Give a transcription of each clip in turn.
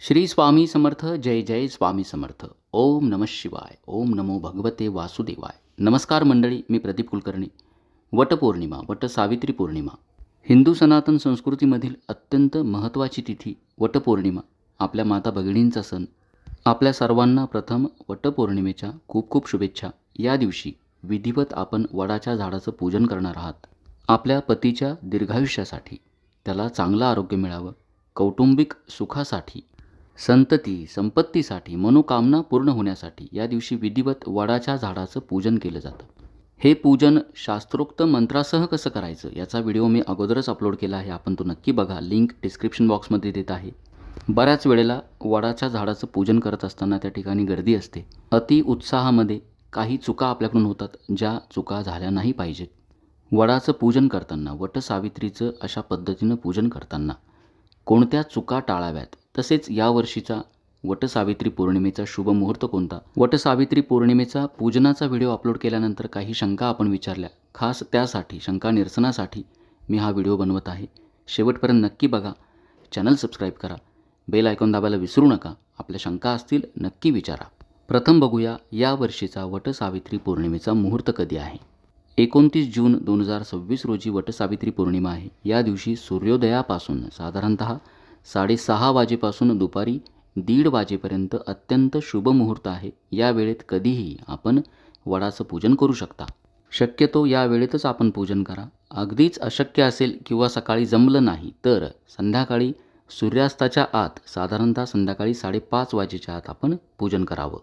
श्री स्वामी समर्थ. जय जय स्वामी समर्थ. ओम नमः शिवाय. ओम नमो भगवते वासुदेवाय. नमस्कार मंडळी, मी प्रदीप कुलकर्णी. वटपौर्णिमा, वटसावित्री पौर्णिमा, हिंदू सनातन संस्कृतीमधील अत्यंत महत्त्वाची तिथी वटपौर्णिमा, आपल्या माता भगिनींचा सण. आपल्या सर्वांना प्रथम वटपौर्णिमेच्या खूप खूप शुभेच्छा. या दिवशी विधिवत आपण वडाच्या झाडाचं पूजन करणार आहात. आपल्या पतीच्या दीर्घायुष्यासाठी, त्याला चांगलं आरोग्य मिळावं, कौटुंबिक सुखासाठी, संतती संपत्तीसाठी, मनोकामना पूर्ण होण्यासाठी या दिवशी विधिवत वडाच्या झाडाचं पूजन केलं जातं. हे पूजन शास्त्रोक्त मंत्रासह कसं करायचं याचा व्हिडिओ मी अगोदरच अपलोड केला आहे, आपण तो नक्की बघा. लिंक डिस्क्रिप्शन बॉक्समध्ये देत आहे. बऱ्याच वेळेला वडाच्या झाडाचं पूजन करत असताना त्या ठिकाणी गर्दी असते. अति उत्साहामध्ये काही चुका आपल्याकडून होतात, ज्या चुका झाल्या नाही पाहिजेत. वडाचं पूजन करताना, वटसावित्रीचं अशा पद्धतीनं पूजन करताना कोणत्या चुका टाळाव्यात, तसेच यावर्षीचा वटसावित्री पौर्णिमेचा शुभ मुहूर्त कोणता. वटसावित्री पौर्णिमेचा पूजनाचा व्हिडिओ अपलोड केल्यानंतर काही शंका आपण विचारल्या, खास त्यासाठी शंका निरसनासाठी मी हा व्हिडिओ बनवत आहे. शेवटपर्यंत नक्की बघा. चॅनल सबस्क्राईब करा, बेल आयकॉन दाबायला विसरू नका. आपल्या शंका असतील नक्की विचारा. प्रथम बघूया या वर्षीचा वटसावित्री पौर्णिमेचा मुहूर्त कधी आहे. 29 जून 2026 रोजी वटसावित्री पौर्णिमा आहे. या दिवशी सूर्योदयापासून साधारणतः 6:30 वाजेपासून दुपारी 1:30 वाजेपर्यंत अत्यंत शुभ मुहूर्त आहे. या वेळेत कधीही आपण वडाचं पूजन करू शकता. शक्यतो या वेळेतच आपण पूजन करा. अगदीच अशक्य असेल किंवा सकाळी जमलं नाही तर संध्याकाळी सूर्यास्ताच्या आत, साधारणतः संध्याकाळी 5:30 वाजेच्या आत आपण पूजन करावं.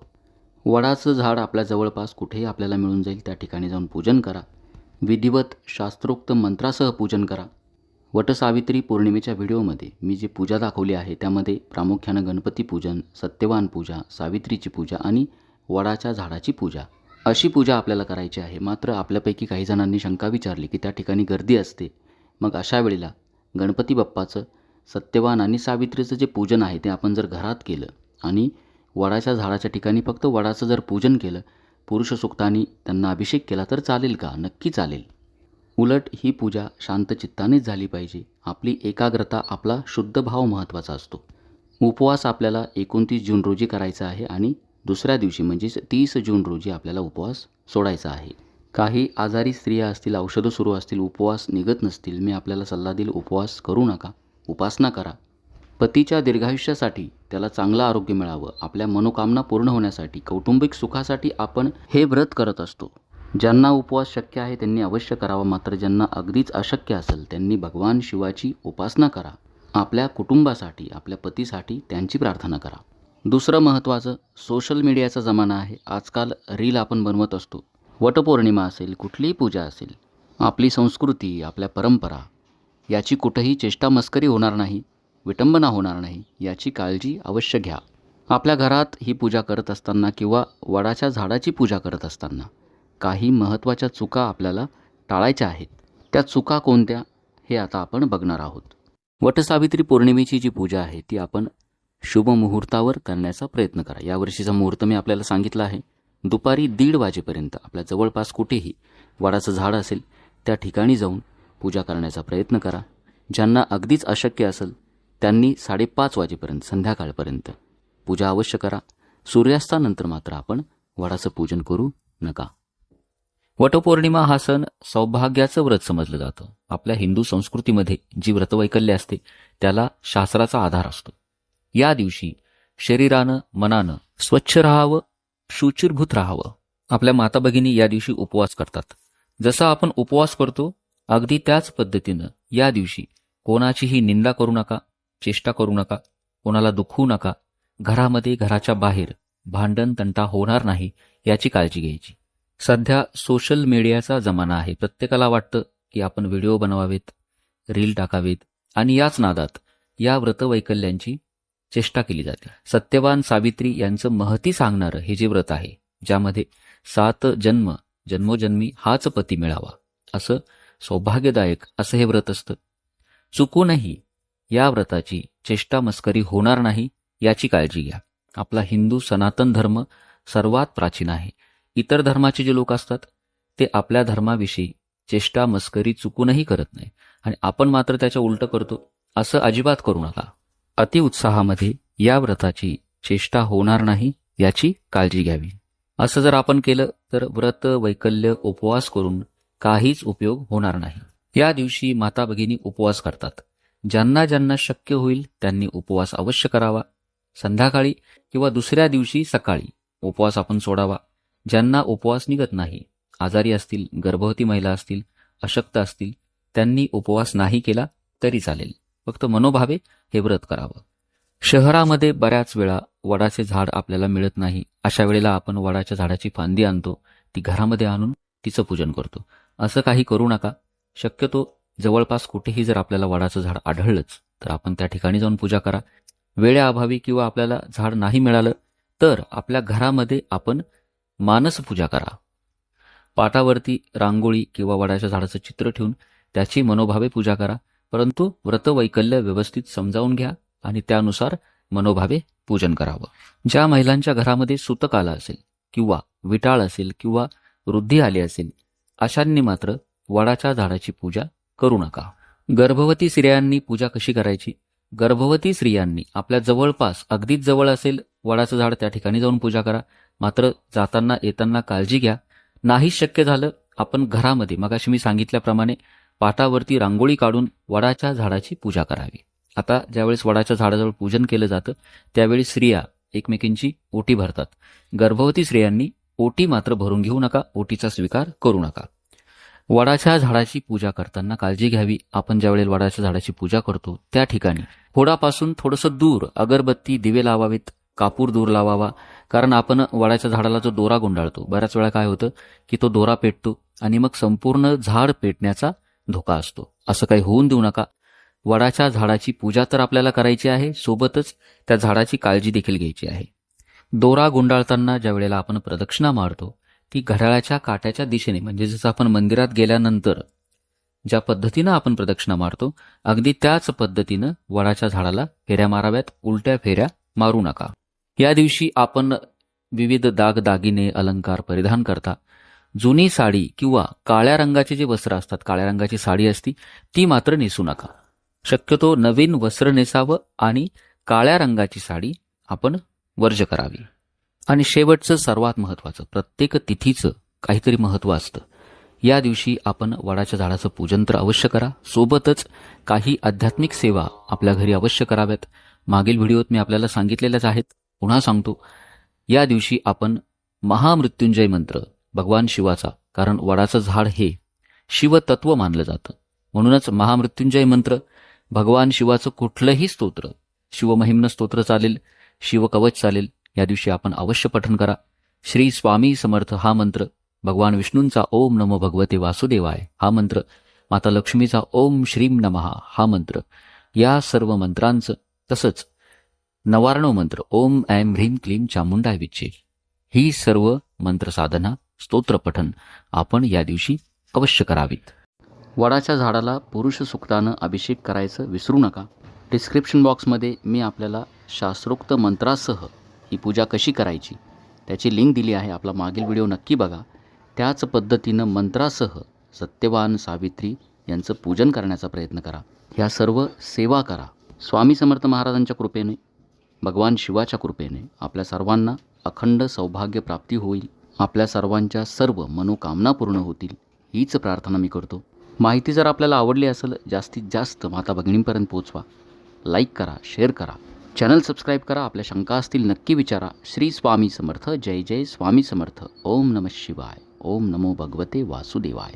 वडाचं झाड आपल्या जवळपास कुठेही आपल्याला मिळून जाईल, त्या ठिकाणी जाऊन पूजन करा. विधिवत शास्त्रोक्त मंत्रासह पूजन करा. वटसावित्री पौर्णिमेच्या व्हिडिओमध्ये मी जी पूजा दाखवली आहे त्यामध्ये प्रामुख्यानं गणपती पूजन, सत्यवान पूजा, सावित्रीची पूजा आणि वडाच्या झाडाची पूजा अशी पूजा आपल्याला करायची आहे. मात्र आपल्यापैकी काही जणांनी शंका विचारली की त्या ठिकाणी गर्दी असते. मग अशा वेळेला गणपती बाप्पाचं, सत्यवान आणि सावित्रीचं जे पूजन आहे ते आपण जर घरात केलं आणि वडाच्या झाडाच्या ठिकाणी फक्त वडाचं जर पूजन केलं, पुरुष सूक्तांनी त्यांना अभिषेक केला तर चालेल का? नक्की चालेल. उलट ही पूजा शांत चित्तानेच झाली पाहिजे. आपली एकाग्रता, आपला शुद्ध भाव महत्त्वाचा असतो. उपवास आपल्याला 29 जून रोजी करायचा आहे आणि दुसऱ्या दिवशी म्हणजेच 30 जून रोजी आपल्याला उपवास सोडायचा आहे. काही आजारी स्त्रिया असतील, औषधं सुरू असतील, उपवास निघत नसतील, मी आपल्याला सल्ला देईल, उपवास करू नका, उपासना करा. पतीच्या दीर्घायुष्यासाठी, त्याला चांगलं आरोग्य मिळावं, आपल्या मनोकामना पूर्ण होण्यासाठी, कौटुंबिक सुखासाठी आपण हे व्रत करत असतो. ज्यांना उपवास शक्य आहे त्यांनी अवश्य करावा. मात्र ज्यांना अगदीच अशक्य असेल त्यांनी भगवान शिवाची उपासना करा. आपल्या कुटुंबासाठी, आपल्या पतीसाठी त्यांची प्रार्थना करा. दुसरं महत्त्वाचं, सोशल मीडियाचा जमाना आहे. आजकाल रील आपण बनवत असतो. वटपौर्णिमा असेल, कुठलीही पूजा असेल, आपली संस्कृती, आपल्या परंपरा याची कुठेही चेष्टा मस्करी होणार नाही, विटंबना होणार नाही, याची काळजी अवश्य घ्या. आपल्या घरात ही पूजा करत असताना किंवा वडाच्या झाडाची पूजा करत असताना काही महत्त्वाच्या चुका आपल्याला टाळायच्या आहेत. त्या चुका कोणत्या हे आता आपण बघणार आहोत. वटसावित्री पौर्णिमेची जी पूजा आहे ती आपण शुभ मुहूर्तावर करण्याचा प्रयत्न करा. यावर्षीचा मुहूर्त मी आपल्याला सांगितला आहे. दुपारी 1:30 वाजेपर्यंत आपल्या जवळपास कुठेही वडाचं झाड असेल त्या ठिकाणी जाऊन पूजा करण्याचा प्रयत्न करा. ज्यांना अगदीच अशक्य असेल त्यांनी 5:30 वाजेपर्यंत, संध्याकाळपर्यंत पूजा अवश्य करा. सूर्यास्तानंतर मात्र आपण वडाचं पूजन करू नका. वटपौर्णिमा हा सण सौभाग्याचं व्रत समजलं जातं. आपल्या हिंदू संस्कृतीमध्ये जी व्रतवैकल्य असते त्याला शास्त्राचा आधार असतो. या दिवशी शरीरानं, मनानं स्वच्छ राहावं, शुचिर्भूत राहावं. आपल्या माता भगिनी या दिवशी उपवास करतात. जसा आपण उपवास करतो अगदी त्याच पद्धतीनं या दिवशी कोणाचीही निंदा करू नका, चेष्टा करू नका, कोणाला दुखवू नका. घरामध्ये, घराच्या बाहेर भांडण तंटा होणार नाही याची काळजी घ्यायची. सध्या सोशल मीडियाचा जमाना आहे. प्रत्येकाला वाटतं की आपण व्हिडिओ बनवावेत, रील टाकावेत आणि याच नादात या व्रतवैकल्यांची चेष्टा केली जाते. सत्यवान सावित्री यांचं महती सांगणारं हे जे व्रत आहे, ज्यामध्ये 7 जन्मोजन्मी हाच पती मिळावा असं सौभाग्यदायक असं हे व्रत असतं. चुकूनही या व्रताची चेष्टा मस्करी होणार नाही याची काळजी घ्या. आपला हिंदू सनातन धर्म सर्वात प्राचीन आहे. इतर धर्माचे जे लोक असतात ते आपल्या धर्माविषयी चेष्टा मस्करी चुकूनही करत नाही आणि आपण मात्र त्याच्या उलटं करतो. असं अजिबात करू नका. अतिउत्साहामध्ये या व्रताची चेष्टा होणार नाही याची काळजी घ्यावी. असं जर आपण केलं तर व्रत वैकल्य उपवास करून काहीच उपयोग होणार नाही. या दिवशी माता भगिनी उपवास करतात. ज्यांना ज्यांना शक्य होईल त्यांनी उपवास अवश्य करावा. संध्याकाळी किंवा दुसऱ्या दिवशी सकाळी उपवास आपण सोडावा. ज्यांना उपवास निघत नाही, आजारी असतील, गर्भवती महिला असतील, अशक्त असतील, त्यांनी उपवास नाही केला तरी चालेल. फक्त मनोभावे हे व्रत करावं. शहरामध्ये बऱ्याच वेळा वडाचे झाड आपल्याला मिळत नाही. अशा वेळेला आपण वडाच्या झाडाची फांदी आणतो, ती घरामध्ये आणून तिचं पूजन करतो. असं काही करू नका. शक्यतो जवळपास कुठेही जर आपल्याला वडाचं झाड आढळलंच तर आपण त्या ठिकाणी जाऊन पूजा करा. वेळेअभावी किंवा आपल्याला झाड नाही मिळालं तर आपल्या घरामध्ये आपण मानसपूजा करा. पाटावरती रांगोळी किंवा वडाच्या झाडाचं चित्र ठेवून त्याची मनोभावे पूजा करा. परंतु व्रतवैकल्य व्यवस्थित समजावून घ्या आणि त्यानुसार मनोभावे पूजन करावं. ज्या महिलांच्या घरामध्ये सूतक आलं असेल किंवा विटाळ असेल किंवा वृद्धी आली असेल, अशांनी मात्र वडाच्या झाडाची पूजा करू नका. गर्भवती स्त्रियांनी पूजा कशी करायची? गर्भवती स्त्रियांनी आपल्या जवळपास अगदीच जवळ असेल वडाचं झाड, त्या ठिकाणी जाऊन पूजा करा. मात्र जाताना येताना काळजी घ्या. नाही शक्य झालं आपण घरामध्ये मगाशी मी सांगितल्याप्रमाणे पाटावरती रांगोळी काढून वडाच्या झाडाची पूजा करावी. आता ज्यावेळेस वडाच्या झाडाजवळ पूजन केलं जातं त्यावेळी स्त्रिया एकमेकींची ओटी भरतात. गर्भवती स्त्रियांनी ओटी मात्र भरून घेऊ नका, ओटीचा स्वीकार करू नका. वडाच्या झाडाची पूजा करताना काळजी घ्यावी. आपण ज्यावेळेला वडाच्या झाडाची पूजा करतो त्या ठिकाणी फोडापासून थोडंसं दूर अगरबत्ती, दिवे लावावेत, कापूर दूर लावावा. कारण आपण वडाच्या झाडाला जो दोरा गुंडाळतो, बऱ्याच वेळा काय होतं की तो दोरा पेटतो आणि मग संपूर्ण झाड पेटण्याचा धोका असतो. असं काही होऊन देऊ नका. वडाच्या झाडाची पूजा तर आपल्याला करायची आहे, सोबतच त्या झाडाची काळजी देखील घ्यायची आहे. दोरा गुंडाळताना ज्या वेळेला आपण प्रदक्षिणा मारतो ती घड्याळाच्या काट्याच्या दिशेने, म्हणजे जसं आपण मंदिरात गेल्यानंतर ज्या पद्धतीनं आपण प्रदक्षिणा मारतो अगदी त्याच पद्धतीनं वडाच्या झाडाला फेऱ्या माराव्यात. उलट्या फेऱ्या मारू नका. या दिवशी आपण विविध दागदागिने अलंकार परिधान करता. जुनी साडी किंवा काळ्या रंगाचे जे वस्त्र असतात, काळ्या रंगाची साडी असती ती मात्र नेसू नका. शक्यतो नवीन वस्त्र नेसावं आणि काळ्या रंगाची साडी आपण वर्ज करावी. आणि शेवटचं सर्वात महत्त्वाचं, प्रत्येक तिथीचं काहीतरी महत्त्व असतं. या दिवशी आपण वडाच्या झाडाचं पूजन तर अवश्य करा, सोबतच काही आध्यात्मिक सेवा आपल्या घरी अवश्य कराव्यात. मागील व्हिडिओत मी आपल्याला सांगितलेल्याच आहेत, पुन्हा सांगतो. या दिवशी आपण महामृत्युंजय मंत्र भगवान शिवाचा, कारण वडाचं झाड हे शिवतत्व मानलं जातं, म्हणूनच महामृत्युंजय मंत्र, भगवान शिवाचं कुठलंही स्तोत्र, शिवमहिम्न स्तोत्र चालेल, शिवकवच चालेल, या दिवशी आपण अवश्य पठण करा. श्री स्वामी समर्थ हा मंत्र, भगवान विष्णूंचा ओम नमो भगवते वासुदेवाय हा मंत्र, माता लक्ष्मीचा ओम श्रीम नमः हा मंत्र, या सर्व मंत्रांचं, तसंच नवारणव मंत्र ओम ऐं ह्रीं क्लीं चामुंडाय विच्चे, ही सर्व मंत्र साधना, स्तोत्र पठण आपण या दिवशी अवश्य करावीत. वडाच्या झाडाला पुरुष सूक्तानं अभिषेक करायचं विसरू नका. डिस्क्रिप्शन बॉक्समध्ये मी आपल्याला शास्त्रोक्त मंत्रासह ही पूजा कशी करायची त्याची लिंक दिली आहे. आपला मागील व्हिडिओ नक्की बघा. त्याच पद्धतीनं मंत्रासह सत्यवान सावित्री यांचं पूजन करण्याचा प्रयत्न करा. ह्या सर्व सेवा करा. स्वामी समर्थ महाराजांच्या कृपेने, भगवान शिवाच्या कृपेने आपल्या सर्वांना अखंड सौभाग्य प्राप्ती होईल. आपल्या सर्वांच्या सर्व मनोकामना पूर्ण होतील हीच प्रार्थना मी करतो. माहिती जर आपल्याला आवडली असेल जास्तीत जास्त माता भगिनींपर्यंत पोहोचवा. लाईक करा, शेअर करा, चॅनल सबस्क्राईब करा. आपल्या शंका असतील नक्की विचारा. श्री स्वामी समर्थ. जय जय स्वामी समर्थ. ओम नमः शिवाय. ओम नमो भगवते वासुदेवाय.